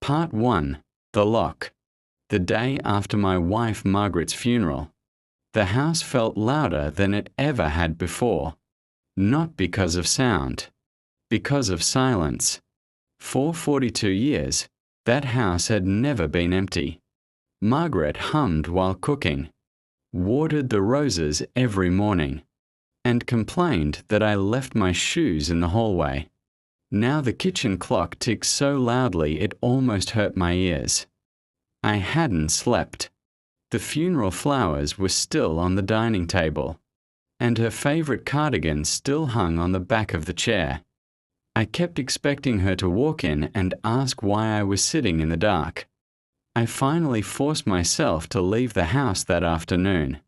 Part 1. The Lock. The day after my wife Margaret's funeral, the house felt louder than it ever had before. Not because of sound, because of silence. For 42 years, that house had never been empty. Margaret hummed while cooking, watered the roses every morning, and complained that I left my shoes in the hallway. Now the kitchen clock ticked so loudly it almost hurt my ears. I hadn't slept. The funeral flowers were still on the dining table, and her favorite cardigan still hung on the back of the chair. I kept expecting her to walk in and ask why I was sitting in the dark. I finally forced myself to leave the house that afternoon.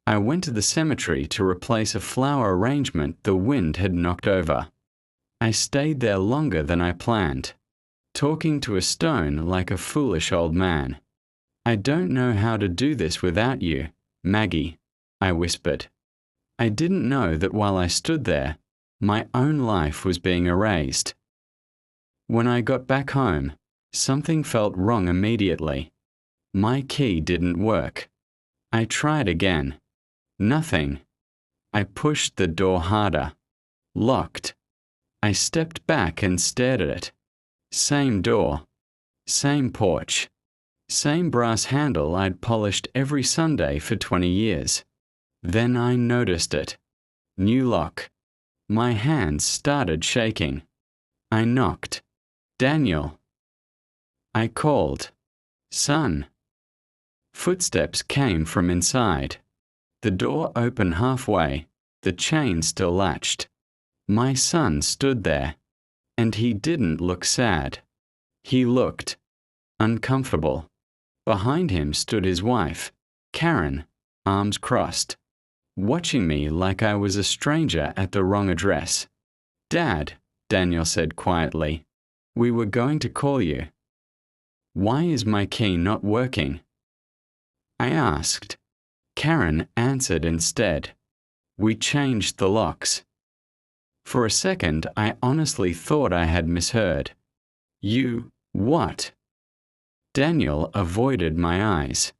I went to the cemetery to replace a flower arrangement the wind had knocked over. I stayed there longer than I planned, talking to a stone like a foolish old man. "I don't know how to do this without you, Maggie," I whispered. I didn't know that while I stood there, my own life was being erased. When I got back home, something felt wrong immediately. My key didn't work. I tried again. Nothing. I pushed the door harder. Locked. I stepped back and stared at it. Same door. Same porch. Same brass handle I'd polished every Sunday for 20 years. Then I noticed it. New lock. My hands started shaking. I knocked. "Daniel." I called. "Son." Footsteps came from inside. The door opened halfway, the chain still latched. My son stood there, and he didn't look sad. He looked uncomfortable. Behind him stood his wife, Karen, arms crossed, watching me like I was a stranger at the wrong address. "Dad," Daniel said quietly, "we were going to call you." "Why is my key not working?" I asked. Karen answered instead. "We changed the locks." For a second, I honestly thought I had misheard. "You, what?" Daniel avoided my eyes.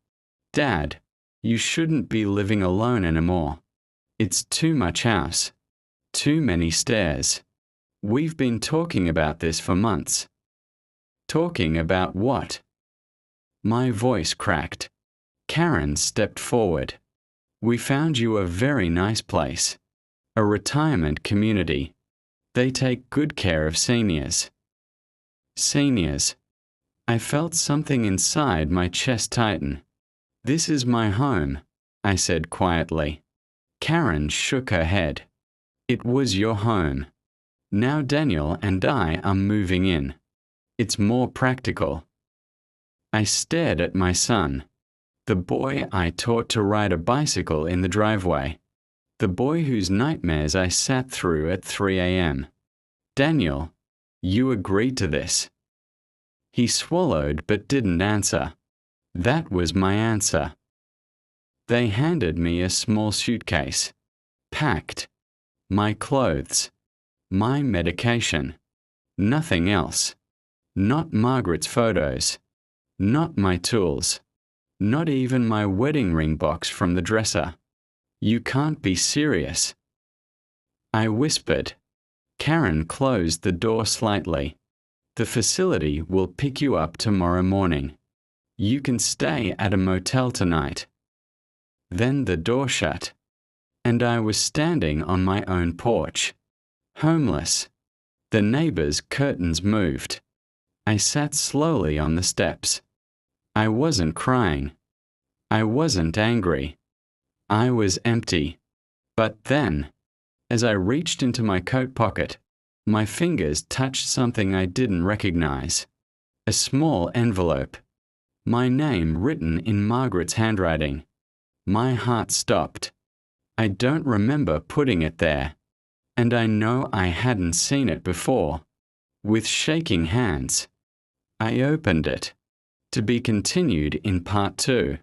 "Dad, you shouldn't be living alone anymore. It's too much house. Too many stairs. We've been talking about this for months." "Talking about what?" My voice cracked. Karen stepped forward. "We found you a very nice place. A retirement community. They take good care of seniors." Seniors. I felt something inside my chest tighten. "This is my home," I said quietly. Karen shook her head. "It was your home. Now Daniel and I are moving in. It's more practical." I stared at my son, the boy I taught to ride a bicycle in the driveway, the boy whose nightmares I sat through at 3 a.m. "Daniel, you agreed to this." He swallowed but didn't answer. That was my answer. They handed me a small suitcase. Packed. My clothes. My medication. Nothing else. Not Margaret's photos. Not my tools. Not even my wedding ring box from the dresser. "You can't be serious." I whispered. Karen closed the door slightly. "The facility will pick you up tomorrow morning. You can stay at a motel tonight." Then the door shut, and I was standing on my own porch, homeless. The neighbor's curtains moved. I sat slowly on the steps. I wasn't crying. I wasn't angry. I was empty. But then, as I reached into my coat pocket, my fingers touched something I didn't recognize. A small envelope. My name written in Margaret's handwriting. My heart stopped. I don't remember putting it there, and I know I hadn't seen it before. With shaking hands, I opened it. To be continued in Part 2.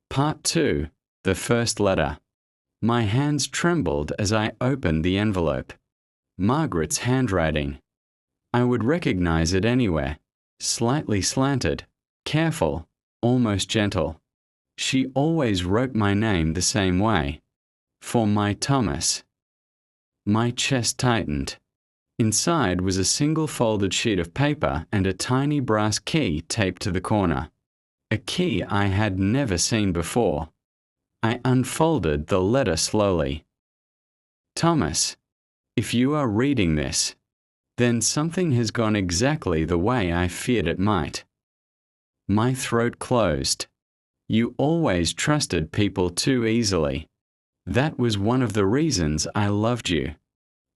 Part 2, the first letter. My hands trembled as I opened the envelope. Margaret's handwriting. I would recognize it anywhere. Slightly slanted, careful, almost gentle. She always wrote my name the same way. For my Thomas. My chest tightened. Inside was a single folded sheet of paper and a tiny brass key taped to the corner. A key I had never seen before. I unfolded the letter slowly. Thomas, if you are reading this, then something has gone exactly the way I feared it might. My throat closed. You always trusted people too easily. That was one of the reasons I loved you,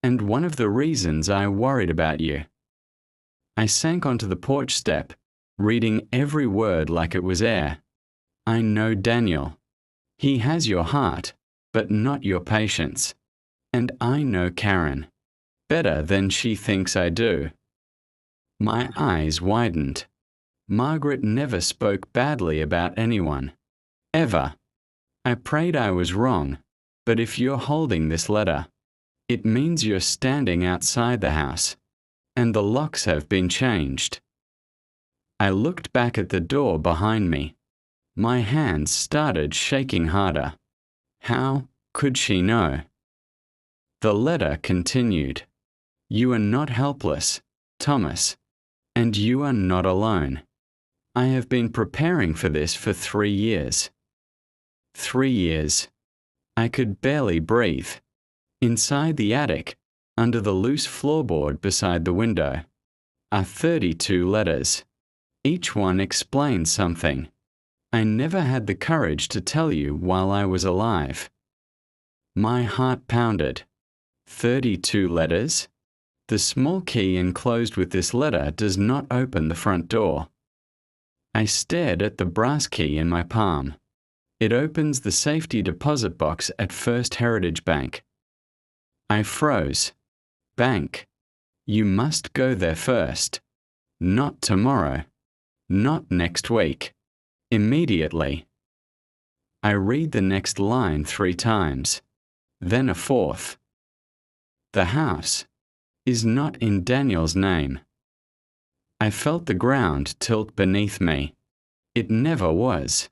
and one of the reasons I worried about you. I sank onto the porch step, reading every word like it was air. I know Daniel. He has your heart, but not your patience. And I know Karen. Better than she thinks I do. My eyes widened. Margaret never spoke badly about anyone. Ever. I prayed I was wrong, but if you're holding this letter, it means you're standing outside the house, and the locks have been changed. I looked back at the door behind me. My hands started shaking harder. How could she know? The letter continued. You are not helpless, Thomas, and you are not alone. I have been preparing for this for 3 years. 3 years. I could barely breathe. Inside the attic, under the loose floorboard beside the window, are 32 letters. Each one explains something. I never had the courage to tell you while I was alive. My heart pounded. 32 letters? The small key enclosed with this letter does not open the front door. I stared at the brass key in my palm. It opens the safety deposit box at First Heritage Bank. I froze. Bank. You must go there first. Not tomorrow. Not next week. Immediately. I read the next line 3 times. Then a 4th. The house is not in Daniel's name. I felt the ground tilt beneath me. It never was.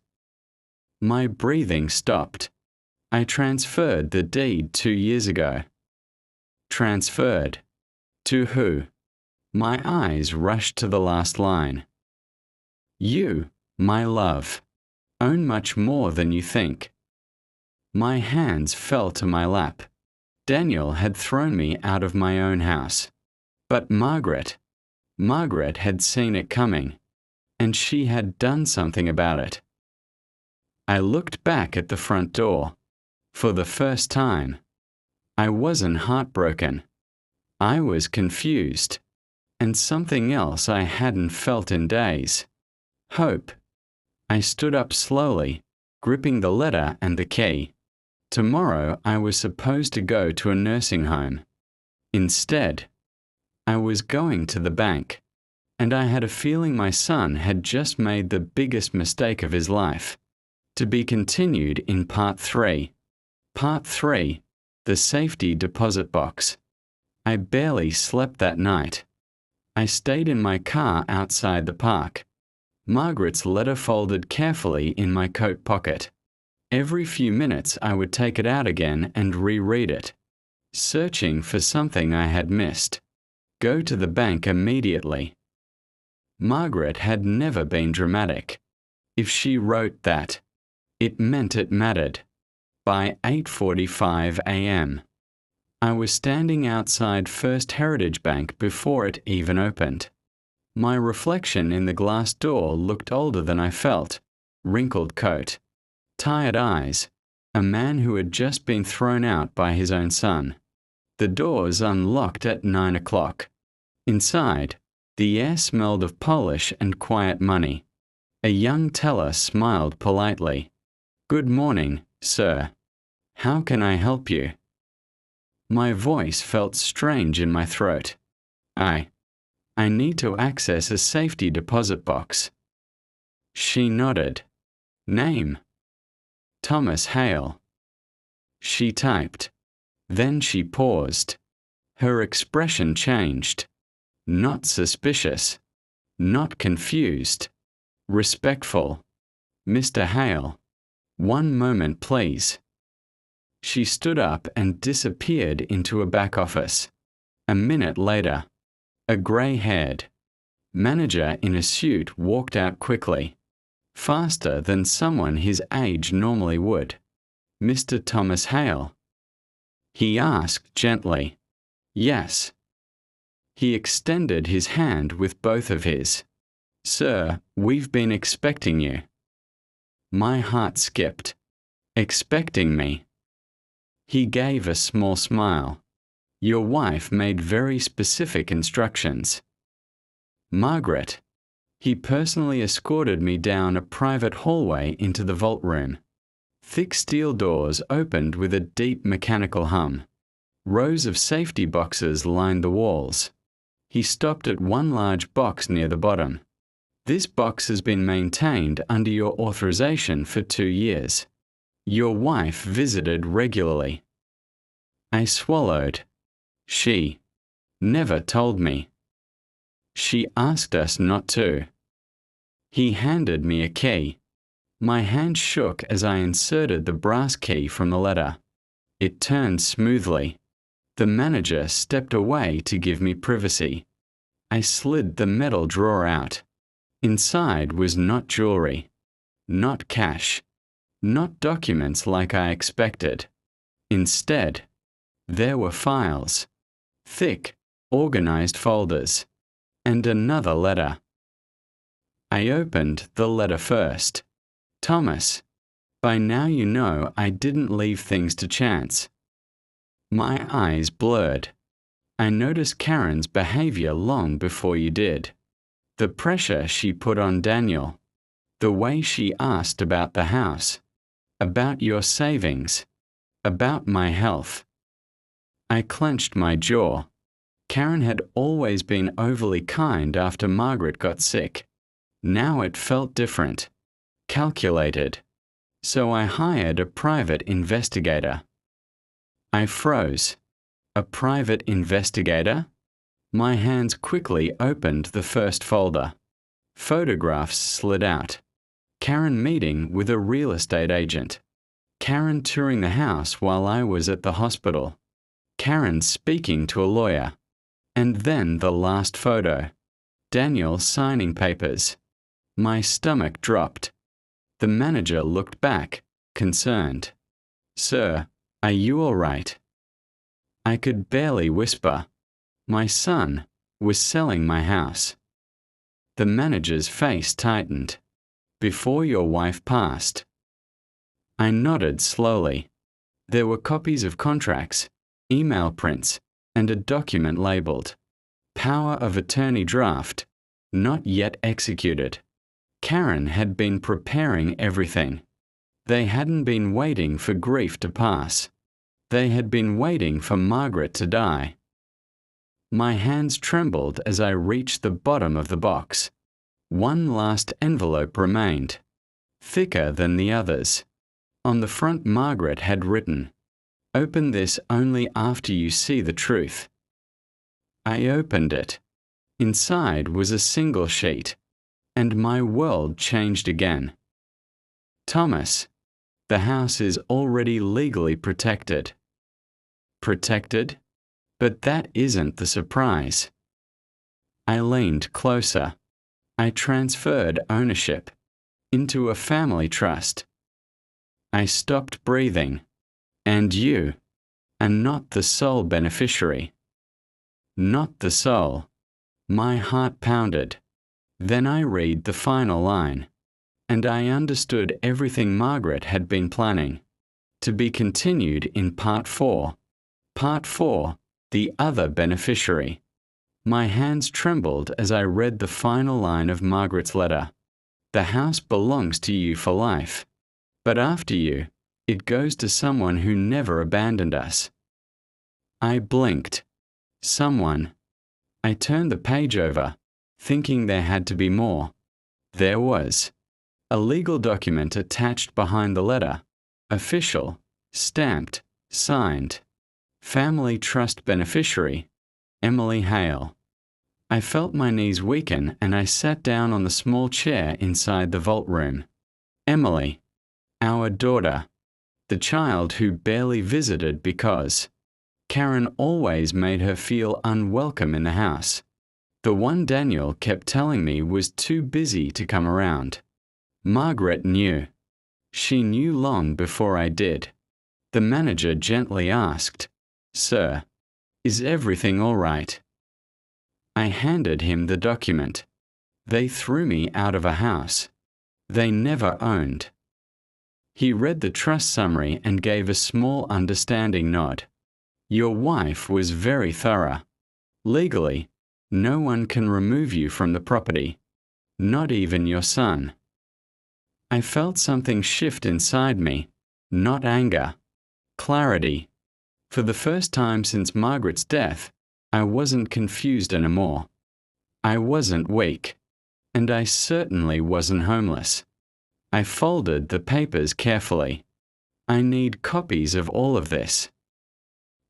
My breathing stopped. I transferred the deed 2 years ago. Transferred. To who? My eyes rushed to the last line. You, my love, own much more than you think. My hands fell to my lap. Daniel had thrown me out of my own house. But Margaret had seen it coming, and she had done something about it. I looked back at the front door. For the first time, I wasn't heartbroken. I was confused, and something else I hadn't felt in days. Hope. I stood up slowly, gripping the letter and the key. Tomorrow I was supposed to go to a nursing home. Instead, I was going to the bank, and I had a feeling my son had just made the biggest mistake of his life. To be continued in Part 3. Part 3. The Safety Deposit Box. I barely slept that night. I stayed in my car outside the park. Margaret's letter folded carefully in my coat pocket. Every few minutes I would take it out again and reread it, searching for something I had missed. Go to the bank immediately. Margaret had never been dramatic. If she wrote that, it meant it mattered. By 8:45 a.m., I was standing outside First Heritage Bank before it even opened. My reflection in the glass door looked older than I felt. Wrinkled coat, tired eyes, a man who had just been thrown out by his own son. The doors unlocked at 9 o'clock. Inside, the air smelled of polish and quiet money. A young teller smiled politely. Good morning, sir. How can I help you? My voice felt strange in my throat. I need to access a safety deposit box. She nodded. Name? Thomas Hale. She typed. Then she paused. Her expression changed. Not suspicious. not confused. Respectful. Mr. Hale. One moment, please. She stood up and disappeared into a back office. A minute later, a grey-haired manager in a suit walked out quickly, faster than someone his age normally would. Mr. Thomas Hale? He asked gently. Yes. He extended his hand with both of his. Sir, we've been expecting you. My heart skipped. Expecting me? He gave a small smile. Your wife made very specific instructions. Margaret. He personally escorted me down a private hallway into the vault room. Thick steel doors opened with a deep mechanical hum. Rows of safety boxes lined the walls. He stopped at one large box near the bottom. This box has been maintained under your authorization for 2 years. Your wife visited regularly. I swallowed. She never told me. She asked us not to. He handed me a key. My hand shook as I inserted the brass key from the letter. It turned smoothly. The manager stepped away to give me privacy. I slid the metal drawer out. Inside was not jewelry, not cash, not documents like I expected. Instead, there were files, thick, organized folders, and another letter. I opened the letter first. Thomas, by now you know I didn't leave things to chance. My eyes blurred. I noticed Karen's behavior long before you did. The pressure she put on Daniel. The way she asked about the house, about your savings, about my health. I clenched my jaw. Karen had always been overly kind after Margaret got sick. Now it felt different, calculated. So I hired a private investigator. I froze. A private investigator? My hands quickly opened the first folder. Photographs slid out. Karen meeting with a real estate agent. Karen touring the house while I was at the hospital. Karen speaking to a lawyer. And then the last photo. Daniel signing papers. My stomach dropped. The manager looked back, concerned. Sir, are you all right? I could barely whisper. My son was selling my house. The manager's face tightened. Before your wife passed. I nodded slowly. There were copies of contracts, email prints, and a document labeled Power of Attorney Draft, not yet executed. Karen had been preparing everything. They hadn't been waiting for grief to pass. They had been waiting for Margaret to die. My hands trembled as I reached the bottom of the box. One last envelope remained, thicker than the others. On the front Margaret had written, "Open this only after you see the truth." I opened it. Inside was a single sheet, and my world changed again. Thomas, the house is already legally protected. Protected? But that isn't the surprise. I leaned closer. I transferred ownership into a family trust. I stopped breathing. And you are not the sole beneficiary. Not the sole. My heart pounded. Then I read the final line, and I understood everything Margaret had been planning. To be continued in Part 4. Part 4. The other beneficiary. My hands trembled as I read the final line of Margaret's letter. The house belongs to you for life. But after you, it goes to someone who never abandoned us. I blinked. Someone. I turned the page over, thinking there had to be more. There was. A legal document attached behind the letter. Official. Stamped. Signed. Family Trust Beneficiary, Emily Hale. I felt my knees weaken and I sat down on the small chair inside the vault room. Emily, our daughter, the child who barely visited because Karen always made her feel unwelcome in the house. The one Daniel kept telling me was too busy to come around. Margaret knew. She knew long before I did. The manager gently asked, "Sir, is everything all right?" I handed him the document. They threw me out of a house they never owned. He read the trust summary and gave a small understanding nod. Your wife was very thorough. Legally, no one can remove you from the property, not even your son. I felt something shift inside me, not anger, clarity. For the first time since Margaret's death, I wasn't confused anymore. I wasn't weak, and I certainly wasn't homeless. I folded the papers carefully. I need copies of all of this.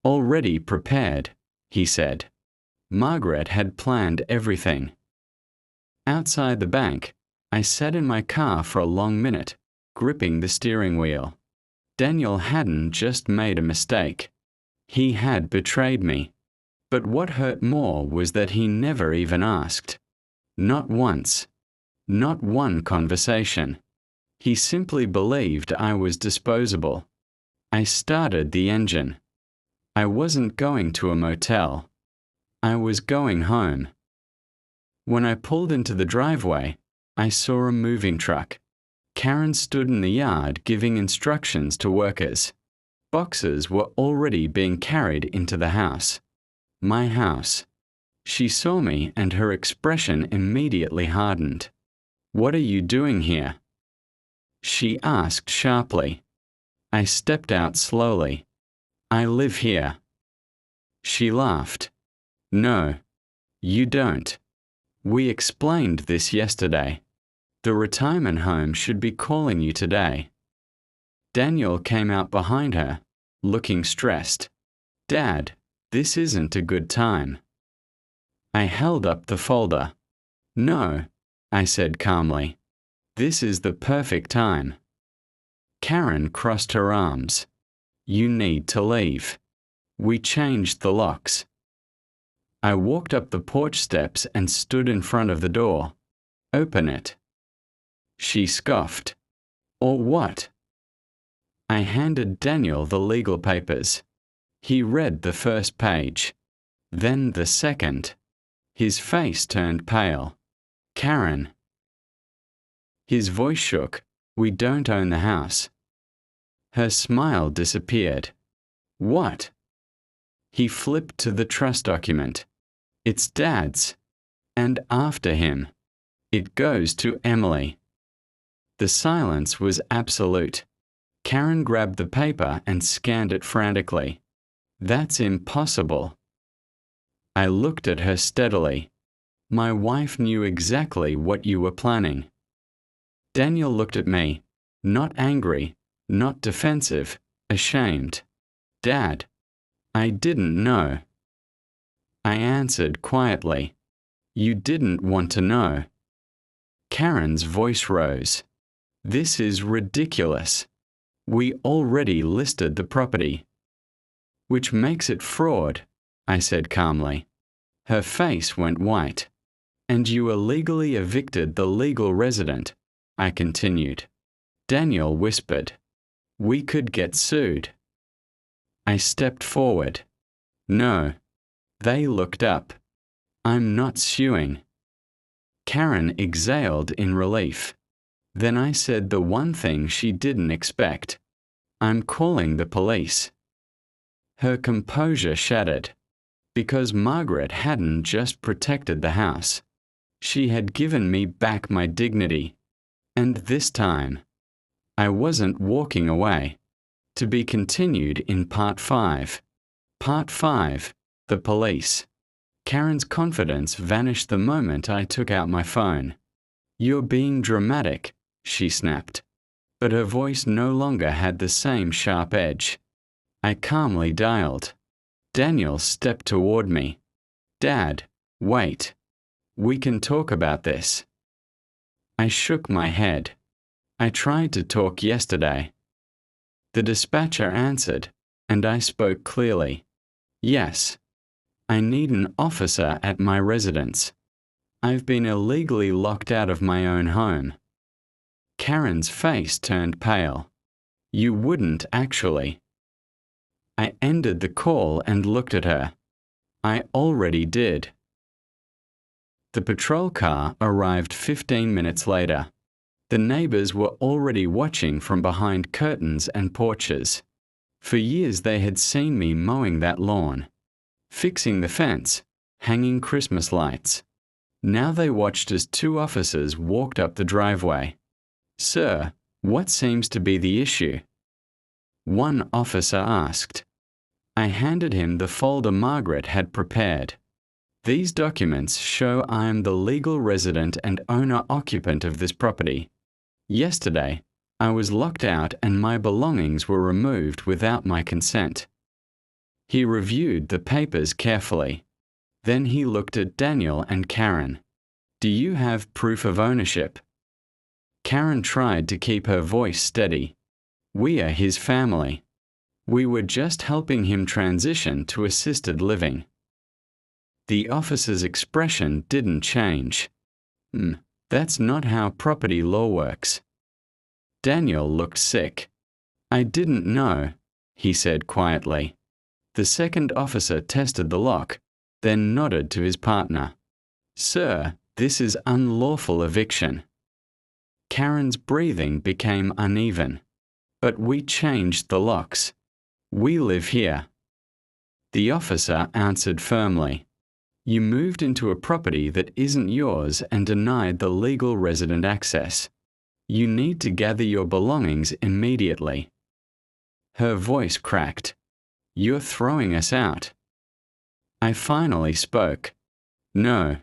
Already prepared, he said. Margaret had planned everything. Outside the bank, I sat in my car for a long minute, gripping the steering wheel. Daniel hadn't just made a mistake. He had betrayed me. But what hurt more was that he never even asked. Not once. Not one conversation. He simply believed I was disposable. I started the engine. I wasn't going to a motel. I was going home. When I pulled into the driveway, I saw a moving truck. Karen stood in the yard giving instructions to workers. Boxes were already being carried into the house. My house. She saw me and her expression immediately hardened. "What are you doing here?" She asked sharply. I stepped out slowly. "I live here." She laughed. "No, you don't. We explained this yesterday. The retirement home should be calling you today." Daniel came out behind her, looking stressed. "Dad, this isn't a good time." I held up the folder. "No," I said calmly. "This is the perfect time." Karen crossed her arms. "You need to leave." We changed the locks. I walked up the porch steps and stood in front of the door. "Open it." She scoffed. "Or what?" I handed Daniel the legal papers. He read the first page, then the second. His face turned pale. "Karen." His voice shook. "We don't own the house." Her smile disappeared. "What?" He flipped to the trust document. "It's Dad's. And after him. It goes to Emily." The silence was absolute. Karen grabbed the paper and scanned it frantically. "That's impossible." I looked at her steadily. "My wife knew exactly what you were planning." Daniel looked at me, not angry, not defensive, ashamed. "Dad, I didn't know." I answered quietly. "You didn't want to know." Karen's voice rose. "This is ridiculous. We already listed the property." "Which makes it fraud," I said calmly. Her face went white. "And you illegally evicted the legal resident," I continued. Daniel whispered, "We could get sued." I stepped forward. "No." They looked up. "I'm not suing." Karen exhaled in relief. Then I said the one thing she didn't expect. "I'm calling the police." Her composure shattered. Because Margaret hadn't just protected the house. She had given me back my dignity. And this time, I wasn't walking away. To be continued in Part 5. Part 5. The Police. Karen's confidence vanished the moment I took out my phone. "You're being dramatic," she snapped. But her voice no longer had the same sharp edge. I calmly dialed. Daniel stepped toward me. "Dad, wait." We can talk about this. I shook my head. I tried to talk yesterday. The dispatcher answered, and I spoke clearly. Yes. I need an officer at my residence. I've been illegally locked out of my own home. Karen's face turned pale. You wouldn't actually. I ended the call and looked at her. I already did. The patrol car arrived 15 minutes later. The neighbors were already watching from behind curtains and porches. For years they had seen me mowing that lawn, fixing the fence, hanging Christmas lights. Now they watched as two officers walked up the driveway. Sir, what seems to be the issue? One officer asked. I handed him the folder Margaret had prepared. These documents show I am the legal resident and owner-occupant of this property. Yesterday, I was locked out and my belongings were removed without my consent. He reviewed the papers carefully. Then he looked at Daniel and Karen. Do you have proof of ownership? Karen tried to keep her voice steady. We are his family. We were just helping him transition to assisted living. The officer's expression didn't change. That's not how property law works. Daniel looked sick. I didn't know, he said quietly. The second officer tested the lock, then nodded to his partner. Sir, this is unlawful eviction. Karen's breathing became uneven. But we changed the locks. We live here. The officer answered firmly. You moved into a property that isn't yours and denied the legal resident access. You need to gather your belongings immediately. Her voice cracked. You're throwing us out. I finally spoke. No,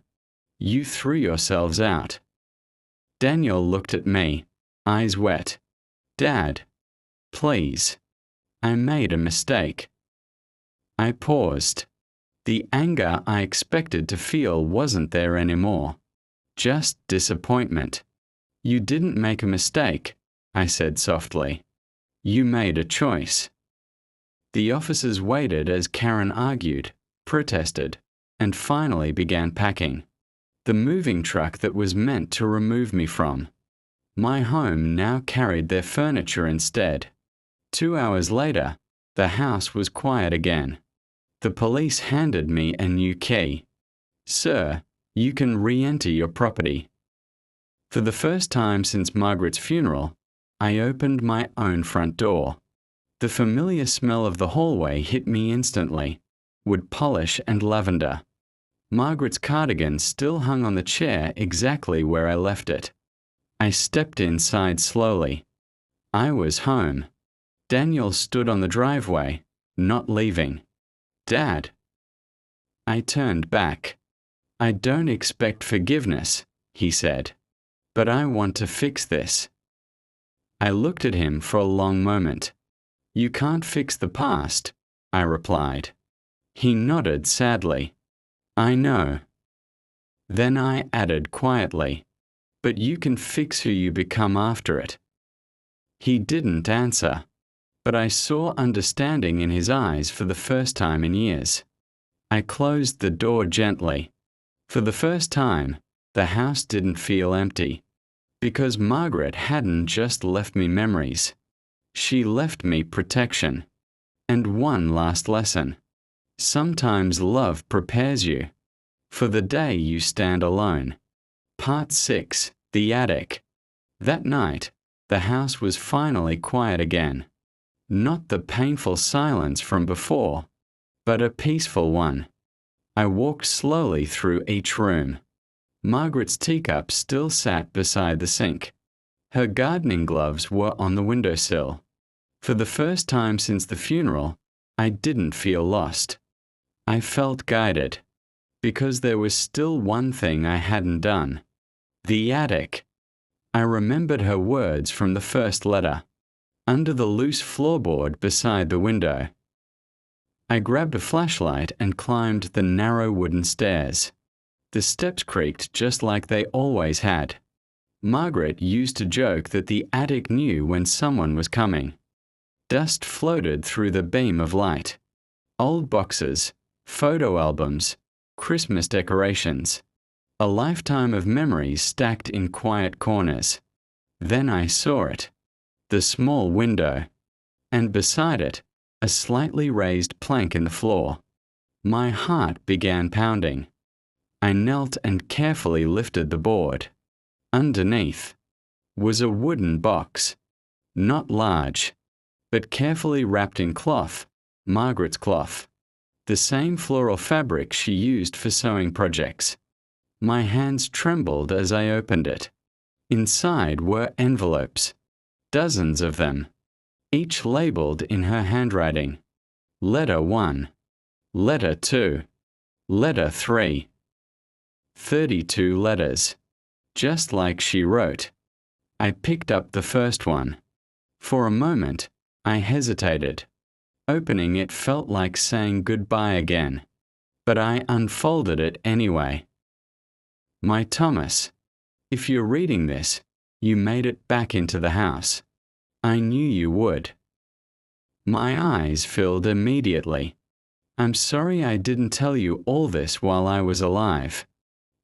you threw yourselves out. Daniel looked at me, eyes wet. Dad, please. I made a mistake. I paused. The anger I expected to feel wasn't there anymore. Just disappointment. You didn't make a mistake, I said softly. You made a choice. The officers waited as Karen argued, protested, and finally began packing. The moving truck that was meant to remove me from my home now carried their furniture instead. 2 hours later, the house was quiet again. The police handed me a new key. Sir, you can re-enter your property. For the first time since Margaret's funeral, I opened my own front door. The familiar smell of the hallway hit me instantly, wood polish and lavender. Margaret's cardigan still hung on the chair exactly where I left it. I stepped inside slowly. I was home. Daniel stood on the driveway, not leaving. Dad. I turned back. I don't expect forgiveness, he said, but I want to fix this. I looked at him for a long moment. You can't fix the past, I replied. He nodded sadly. I know. Then I added quietly, but you can fix who you become after it. He didn't answer, but I saw understanding in his eyes for the first time in years. I closed the door gently. For the first time, the house didn't feel empty, because Margaret hadn't just left me memories. She left me protection. And one last lesson. Sometimes love prepares you for the day you stand alone. Part 6, The Attic. That night, the house was finally quiet again. Not the painful silence from before, but a peaceful one. I walked slowly through each room. Margaret's teacup still sat beside the sink. Her gardening gloves were on the windowsill. For the first time since the funeral, I didn't feel lost. I felt guided, because there was still one thing I hadn't done. The attic. I remembered her words from the first letter, under the loose floorboard beside the window. I grabbed a flashlight and climbed the narrow wooden stairs. The steps creaked just like they always had. Margaret used to joke that the attic knew when someone was coming. Dust floated through the beam of light. Old boxes, photo albums, Christmas decorations. A lifetime of memories stacked in quiet corners. Then I saw it. The small window. And beside it, a slightly raised plank in the floor. My heart began pounding. I knelt and carefully lifted the board. Underneath was a wooden box. Not large, but carefully wrapped in cloth, Margaret's cloth. The same floral fabric she used for sewing projects. My hands trembled as I opened it. Inside were envelopes, dozens of them, each labeled in her handwriting. Letter 1, Letter 2, Letter 3. 32 letters, just like she wrote. I picked up the first one. For a moment, I hesitated. Opening it felt like saying goodbye again, but I unfolded it anyway. My Thomas, if you're reading this, you made it back into the house. I knew you would. My eyes filled immediately. I'm sorry I didn't tell you all this while I was alive.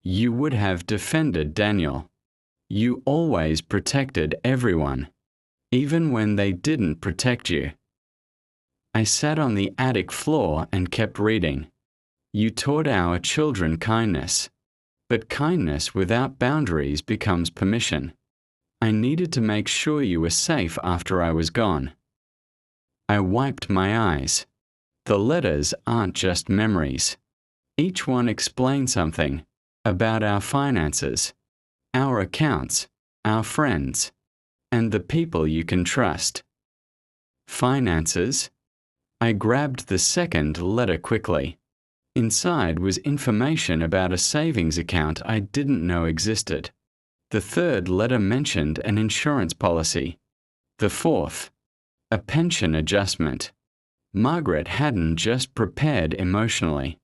You would have defended Daniel. You always protected everyone, even when they didn't protect you. I sat on the attic floor and kept reading. You taught our children kindness, but kindness without boundaries becomes permission. I needed to make sure you were safe after I was gone. I wiped my eyes. The letters aren't just memories. Each one explains something about our finances, our accounts, our friends, and the people you can trust. Finances? I grabbed the second letter quickly. Inside was information about a savings account I didn't know existed. The third letter mentioned an insurance policy. The fourth, a pension adjustment. Margaret hadn't just prepared emotionally.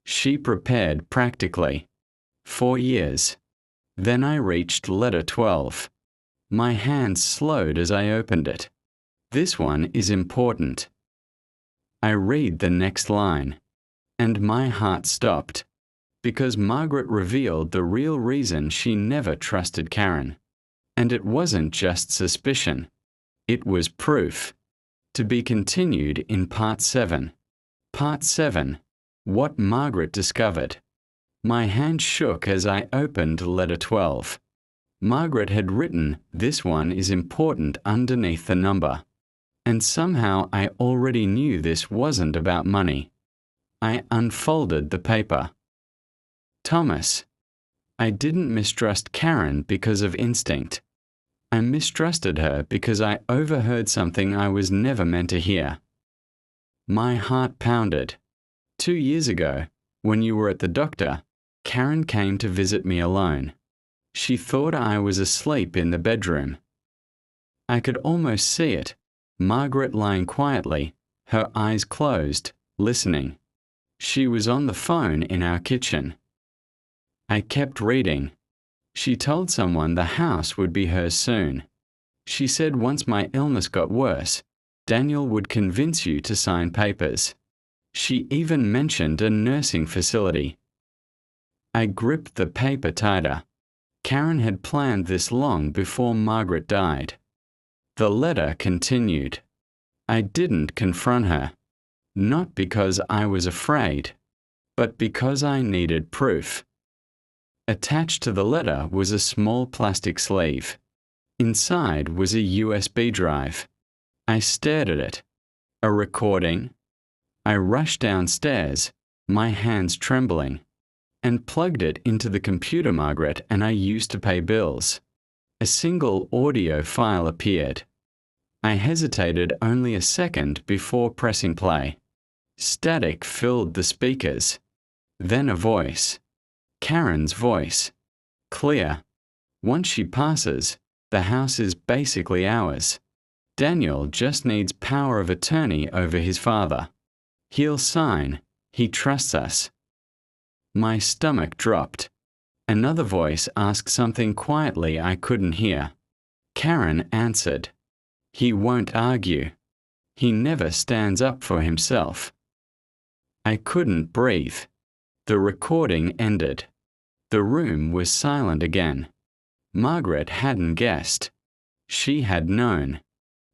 She prepared practically. 4 years. Then I reached letter 12. My hand slowed as I opened it. This one is important. I read the next line, and my heart stopped, because Margaret revealed the real reason she never trusted Karen. And it wasn't just suspicion. It was proof. To be continued in Part 7. Part 7. What Margaret discovered. My hand shook as I opened letter 12. Margaret had written, "This one is important," underneath the number. And somehow I already knew this wasn't about money. I unfolded the paper. Thomas, I didn't mistrust Karen because of instinct. I mistrusted her because I overheard something I was never meant to hear. My heart pounded. 2 years ago, when you were at the doctor, Karen came to visit me alone. She thought I was asleep in the bedroom. I could almost see it, Margaret lying quietly, her eyes closed, listening. She was on the phone in our kitchen. I kept reading. She told someone the house would be hers soon. She said once my illness got worse, Daniel would convince you to sign papers. She even mentioned a nursing facility. I gripped the paper tighter. Karen had planned this long before Margaret died. The letter continued. I didn't confront her, not because I was afraid, but because I needed proof. Attached to the letter was a small plastic sleeve. Inside was a USB drive. I stared at it. A recording. I rushed downstairs, my hands trembling, and plugged it into the computer Margaret and I used to pay bills. A single audio file appeared. I hesitated only a second before pressing play. Static filled the speakers. Then a voice. Karen's voice. Clear. Once she passes, the house is basically ours. Daniel just needs power of attorney over his father. He'll sign. He trusts us. My stomach dropped. Another voice asked something quietly I couldn't hear. Karen answered, "He won't argue. He never stands up for himself." I couldn't breathe. The recording ended. The room was silent again. Margaret hadn't guessed. She had known.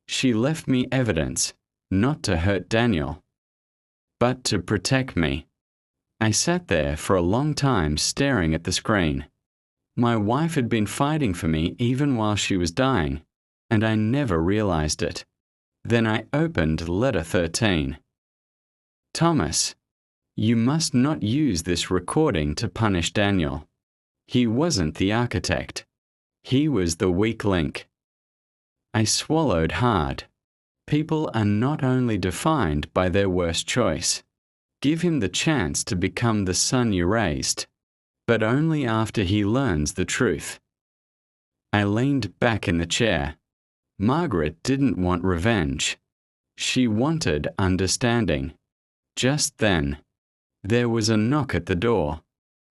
She left me evidence, not to hurt Daniel, but to protect me. I sat there for a long time staring at the screen. My wife had been fighting for me even while she was dying, and I never realized it. Then I opened letter 13. Thomas, you must not use this recording to punish Daniel. He wasn't the architect. He was the weak link. I swallowed hard. People are not only defined by their worst choice. Give him the chance to become the son you raised, but only after he learns the truth. I leaned back in the chair. Margaret didn't want revenge. She wanted understanding. Just then, there was a knock at the door.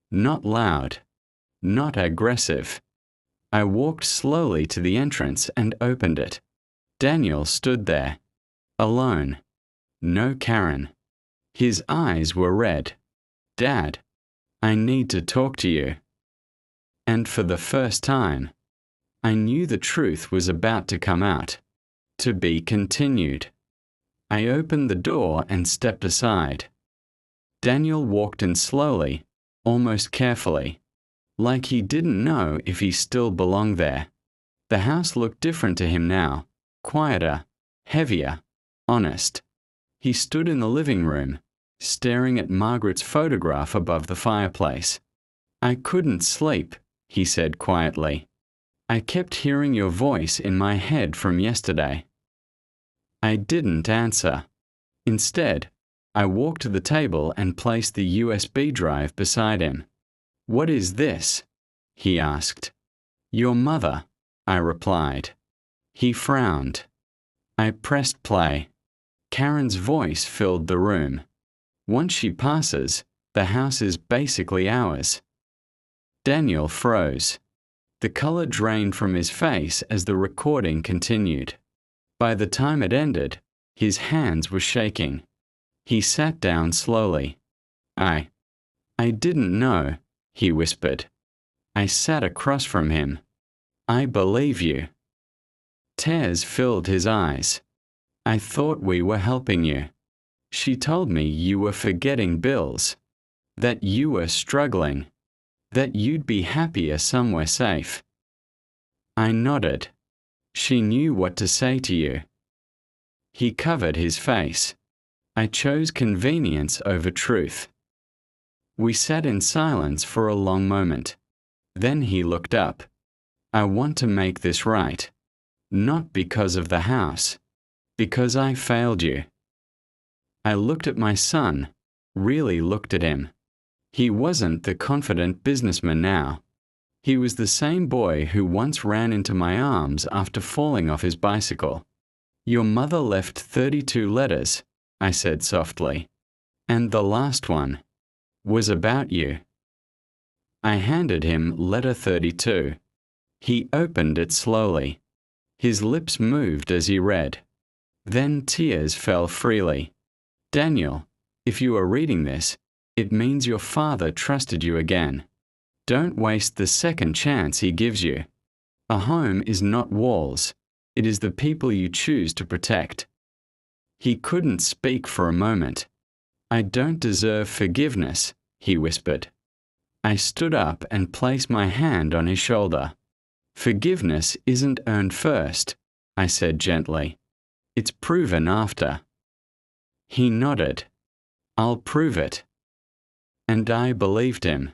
Not loud, not aggressive. I walked slowly to the entrance and opened it. Daniel stood there, alone. No Karen. His eyes were red. "Dad, I need to talk to you." And for the first time, I knew the truth was about to come out, to be continued. I opened the door and stepped aside. Daniel walked in slowly, almost carefully, like he didn't know if he still belonged there. The house looked different to him now, quieter, heavier, honest. He stood in the living room, staring at Margaret's photograph above the fireplace. "I couldn't sleep," he said quietly. "I kept hearing your voice in my head from yesterday." I didn't answer. Instead, I walked to the table and placed the USB drive beside him. "What is this?" he asked. "Your mother," I replied. He frowned. I pressed play. Karen's voice filled the room. Once she passes, the house is basically ours. Daniel froze. The color drained from his face as the recording continued. By the time it ended, his hands were shaking. He sat down slowly. I didn't know," he whispered. I sat across from him. "I believe you." Tears filled his eyes. "I thought we were helping you. She told me you were forgetting bills, that you were struggling, that you'd be happier somewhere safe." I nodded. "She knew what to say to you." He covered his face. I chose convenience over truth. We sat in silence for a long moment. Then he looked up. "I want to make this right. Not because of the house. Because I failed you." I looked at my son, really looked at him. He wasn't the confident businessman now. He was the same boy who once ran into my arms after falling off his bicycle. "Your mother left 32 letters," I said softly. "And the last one was about you." I handed him letter 32. He opened it slowly. His lips moved as he read. Then tears fell freely. "Daniel, if you are reading this, it means your father trusted you again. Don't waste the second chance he gives you. A home is not walls. It is the people you choose to protect." He couldn't speak for a moment. "I don't deserve forgiveness," he whispered. I stood up and placed my hand on his shoulder. "Forgiveness isn't earned first," I said gently. "It's proven after." He nodded. "I'll prove it." And I believed him.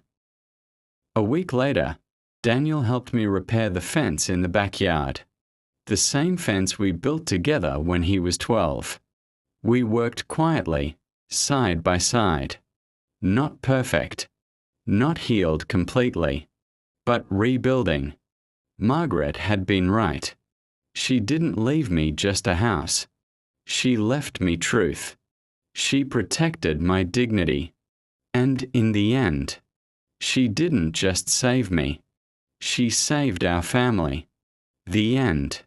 A week later, Daniel helped me repair the fence in the backyard. The same fence we built together when he was 12. We worked quietly, side by side. Not perfect. Not healed completely. But rebuilding. Margaret had been right. She didn't leave me just a house. She left me truth. She protected my dignity. And in the end, She didn't just save me. She saved our family. The end.